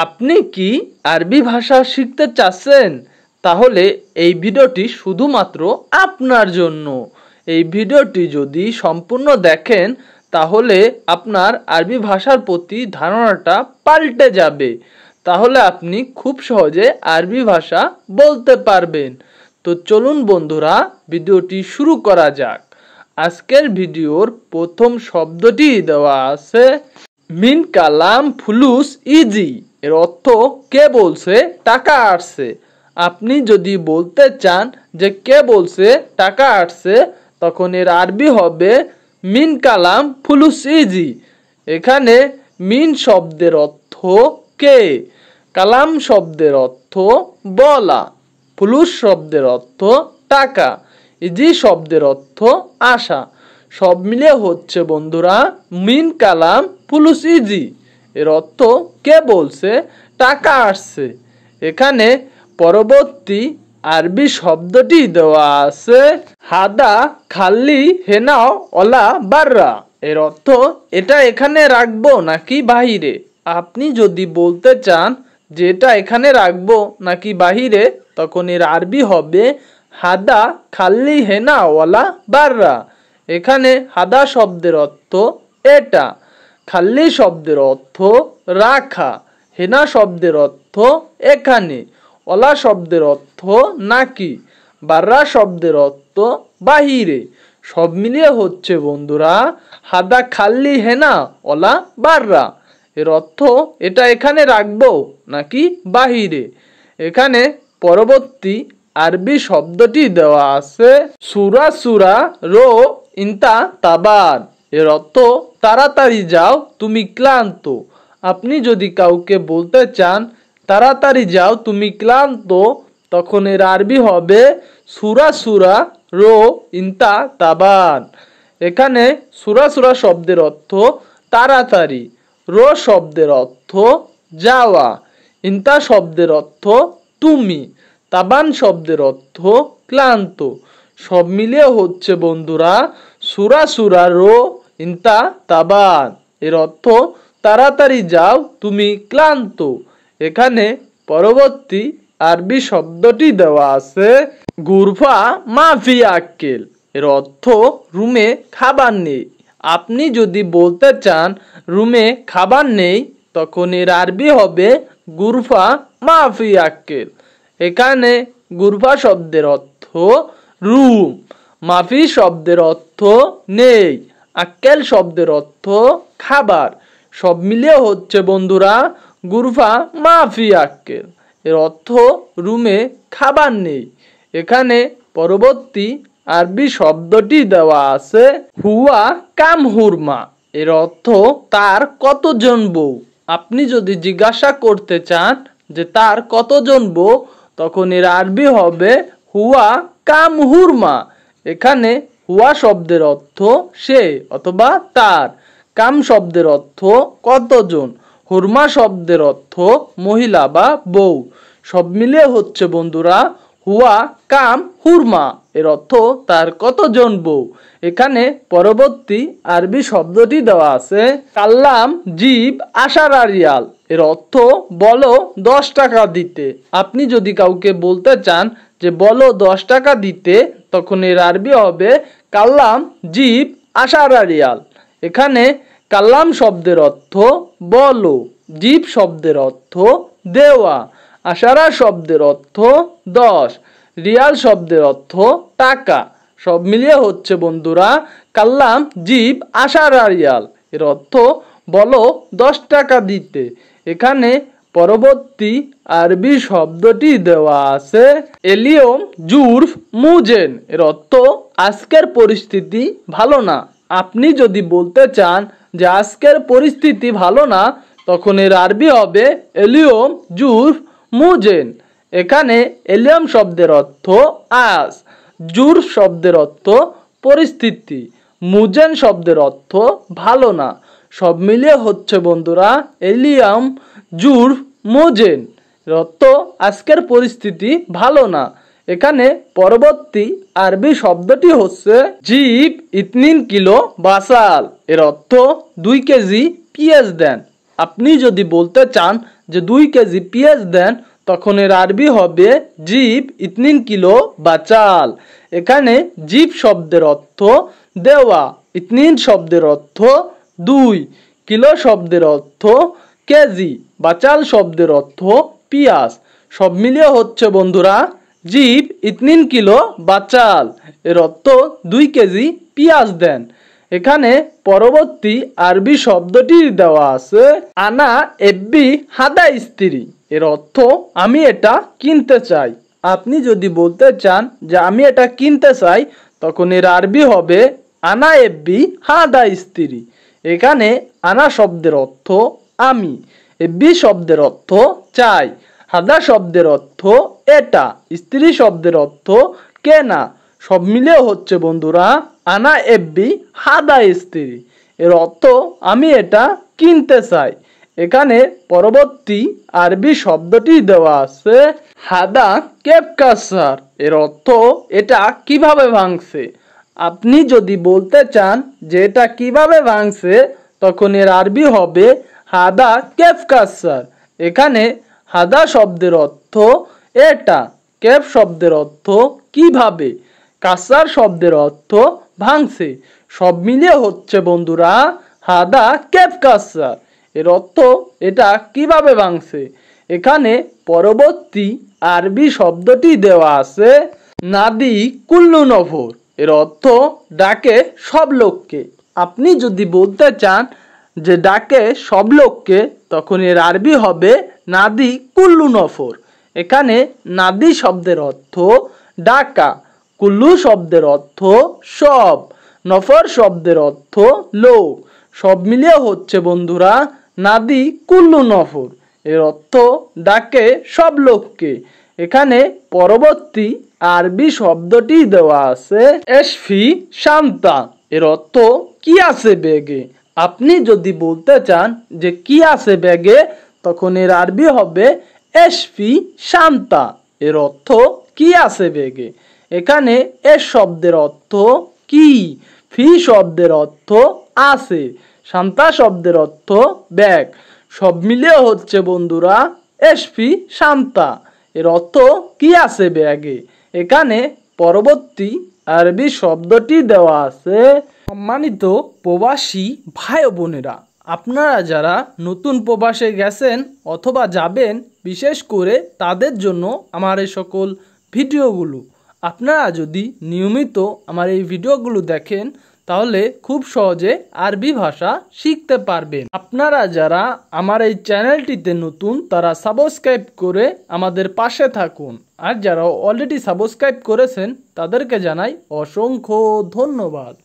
আপনি কি আরবি ভাষা শিখতে চাচ্ছেন? তাহলে এই ভিডিওটি শুধুমাত্র আপনার জন্য। এই ভিডিওটি যদি সম্পূর্ণ দেখেন তাহলে আপনার আরবি ভাষার প্রতি ধারণাটা পাল্টে যাবে। তাহলে আপনি খুব সহজে আরবি ভাষা বলতে পারবেন। তো চলুন বন্ধুরা, ভিডিওটি শুরু করা যাক। আজকের ভিডিওর প্রথম শব্দটি দেওয়া আছে মিন কালাম ফুলুস ইজি। এর অর্থ কে বলছে টাকা আসছে। আপনি যদি বলতে চান যে কে বলছে টাকা আসছে, তখন এর আরবি হবে মিন কালাম ফুলুস ইজি। এখানে মিন শব্দের অর্থ কে, কালাম শব্দের অর্থ বলা, ফুলুস শব্দের অর্থ টাকা, ইজি শব্দের অর্থ আসা। সব মিলিয়ে হচ্ছে বন্ধুরা মিন কালাম ফুলুস ইজি। এর অর্থ কে বলছে টাকা আসছে। এখানে পরবর্তী আরবি শব্দটি দেওয়া আছে হাদা খাল্লি হেনাও অলা বাররা। এর অর্থ এটা এখানে রাখবো নাকি বাহিরে। আপনি যদি বলতে চান যে এটা এখানে রাখবো নাকি বাহিরে, তখন এর আরবি হবে হাদা খাল্লি হেনা ওয়ালা বাররা। এখানে হাদা শব্দের অর্থ এটা, খাল্লি শব্দের অর্থ রাখা, হেনা শব্দের অর্থ এখানে, ওলা শব্দের অর্থ নাকি, বাররা শব্দের অর্থ বাহিরে। সব মিলিয়ে হচ্ছে বন্ধুরা হাদা খাল্লি হেনা ওলা বাররা। এর অর্থ এটা এখানে রাখবো নাকি বাহিরে। এখানে পরবর্তী আরবি শব্দটি দেওয়া আছে সুরা সুরা রো ইন্তা তাবান। এর অর্থ তাড়াতাড়ি যাও তুমি ক্লান্ত। আপনি যদি কাউকে বলতে চান তাড়াতাড়ি যাও তুমি ক্লান্ত, তখন এর আরবি হবে সুরা সুরা রো ইন্তা তাবান। এখানে সুরা সুরা শব্দের অর্থ তাড়াতাড়ি, রো শব্দের অর্থ যাওয়া, ইন্তা শব্দের অর্থ তুমি, তাবান শব্দের অর্থ ক্লান্ত। সব মিলিয়ে হচ্ছে বন্ধুরা সুরা সুরা রো ইন্তা তাবান। এর অর্থ তাড়াতাড়ি যাও তুমি ক্লান্ত। এখানে পরবর্তী আরবি শব্দটি দেওয়া আছে গুরফা মাফি আক্কেল। এর অর্থ রুমে খাবার নেই। আপনি যদি বলতে চান রুমে খাবার নেই, তখন এর আরবি হবে গুরফা মাফি আক্কেল। এখানে গুরফা শব্দের অর্থ রুম, মাফি শব্দের অর্থ নেই, আক্কেল শব্দের অর্থ খাবার। সব মিলিয়ে হচ্ছে বন্ধুরা গুরফা মাফি আক্কেল। এর অর্থ রুমে খাবার নেই। এখানে পরবর্তী আরবি শব্দটি দেওয়া আছে হুয়া কাম হুরমা। এর অর্থ তার কতজন বউ। আপনি যদি জিজ্ঞাসা করতে চান যে তার কতজন বউ, তখন এর আরবি হবে হুয়া কাম হুরমা। এখানে হুয়া শব্দের অর্থ সে অথবা তার, কাম শব্দের অর্থ কতজন, হুরমা শব্দের অর্থ মহিলা বা বউ। সব মিলিয়ে হচ্ছে বন্ধুরা হুয়া কাম হুরমা। এর অর্থ তার কতজন বউ। এখানে পরবর্তী আরবি শব্দটি দেওয়া আছে কাল্লাম জিব আশারা রিয়াল। এর অর্থ বলো 10 টাকা দিতে। আপনি যদি কাউকে বলতে চান যে বলো 10 টাকা দিতে, তখন এর আরবি হবে কাল্লাম জিব আশারা রিয়াল। এখানে কাল্লাম শব্দের অর্থ বলো, জিব শব্দের অর্থ দেওয়া, আশারা শব্দের অর্থ 10, রিয়াল শব্দের অর্থ টাকা। সব মিলিয়ে হচ্ছে বন্ধুরা কাল্লাম জিব আশারা রিয়াল। এর অর্থ বলো 10 টাকা দিতে। এখানে পরবর্তী আরবি শব্দটি দেওয়া আছে এলিয়ম জুরফ মুজেন। এর অর্থ আজকের পরিস্থিতি ভালো না। আপনি যদি বলতে চান যে আজকের পরিস্থিতি ভালো না, তখন এর আরবি হবে এলিয়ম জুরফ মুজেন। এখানে এলিয়ম শব্দের অর্থ আজ, জুরফ শব্দের অর্থ পরিস্থিতি, মুজেন শব্দের অর্থ ভালো না। সব মিলিয়ে হচ্ছে বন্ধুরা এলিয়ম জুরফ মুজেন। এর অর্থ আজকের পরিস্থিতি ভালো না। এখানে পরবর্তী আরবি শব্দটি হচ্ছে জিব ইতনিন কিলো বাসাল। এর অর্থ 2 কেজি পেঁয়াজ দেন। আপনি যদি বলতে চান যে 2 কেজি পেঁয়াজ দেন, তখন এর আরবি হবে জিব ইতনিন কিলো বা চাল। এখানে জিব শব্দের অর্থ দেওয়া, ইতনিন শব্দের অর্থ 2, কিলো শব্দের অর্থ কেজি, বা চাল শব্দের অর্থ পেঁয়াজ। সব মিলিয়ে হচ্ছে বন্ধুরা জিব ইতনিন কিলো বা চাল, এর অর্থ 2 কেজি পেঁয়াজ দেন। এখানে পরবর্তী আরবি শব্দটি দেওয়া আছে আনা এব্বি হাদা ইস্তিরি, এর অর্থ আমি এটা কিনতে চাই। আপনি যদি বলতে চান যে আমি এটা কিনতে চাই, তখন এর আরবি হবে আনা এব্বি হাদা ইস্তিরি। এখানে আনা শব্দের অর্থ আমি, এব্বি শব্দের অর্থ চাই, হাদা শব্দের অর্থ এটা, স্ত্রী শব্দের অর্থ কেনা। সব মিলিয়ে হচ্ছে বন্ধুরা আনা এব্বি হাদা ইস্তিরি, এর অর্থ আমি এটা কিনতে চাই। এখানে পরবর্তী আরবি শব্দটি দেওয়া আছে হাদা কেফ কাসার, এর অর্থ এটা কিভাবে ভাঙছে। আপনি যদি বলতে চান যে এটা কিভাবে ভাঙছে, তখন এর আরবি হবে হাদা কেফ কাসার। এখানে হাদা শব্দের অর্থ এটা, কেফ শব্দের অর্থ কিভাবে, কাসার শব্দের অর্থ ভাঙছে। সব মিলিয়ে হচ্ছে বন্ধুরা হাদা কেফ কাসার, এর অর্থ এটা কিভাবে ভাঙছে। এখানে পরবর্তী আরবি শব্দটি দেওয়া আছে নাদি কুল্লু নফর, এর অর্থ ডাকে সব লোককে। আপনি যদি বলতে চান যে ডাকে সব লোককে, তখন এর আরবি হবে নাদি কুল্লু নফর। এখানে নাদি শব্দের অর্থ ডাকা, কুল্লু শব্দের অর্থ সব, নফর শব্দের অর্থ লোক। সব মিলিয়ে হচ্ছে বন্ধুরা নাদি কুল্লু নফর, এর অর্থ ডাকে সব লোককে। এখানে পরবর্তী আরবি শব্দটি দেওয়া আছে এশফি শান্তা, এর অর্থ কি আছে ব্যাগে। আপনি যদি বলতে চান যে কি আছে ব্যাগে, তখন এর আরবি হবে এশফি শান্তা, এর অর্থ কি আছে ব্যাগে। এখানে এস শব্দের অর্থ কি, ফি শব্দের অর্থ আছে, শান্তা শব্দের অর্থ ব্যাগ। সব মিলিয়ে হচ্ছে বন্ধুরা এশফি শান্তা, এর অর্থ কি আছে ব্যাগে। এখানে পরবর্তী আরবি শব্দটি দেওয়া আছে সম্মানিত প্রবাসী ভাই বোনেরা, আপনারা যারা নতুন প্রবাসে গেছেন অথবা যাবেন, বিশেষ করে তাদের জন্য আমার এই সকল ভিডিওগুলো। আপনারা যদি নিয়মিত আমার এই ভিডিওগুলো দেখেন, তাহলে খুব সহজে আরবি ভাষা শিখতে পারবেন। আপনারা যারা আমার এই চ্যানেলটিতে নতুন, তারা সাবস্ক্রাইব করে আমাদের পাশে থাকুন। আর যারা অলরেডি সাবস্ক্রাইব করেছেন, তাদেরকে জানাই অসংখ্য ধন্যবাদ।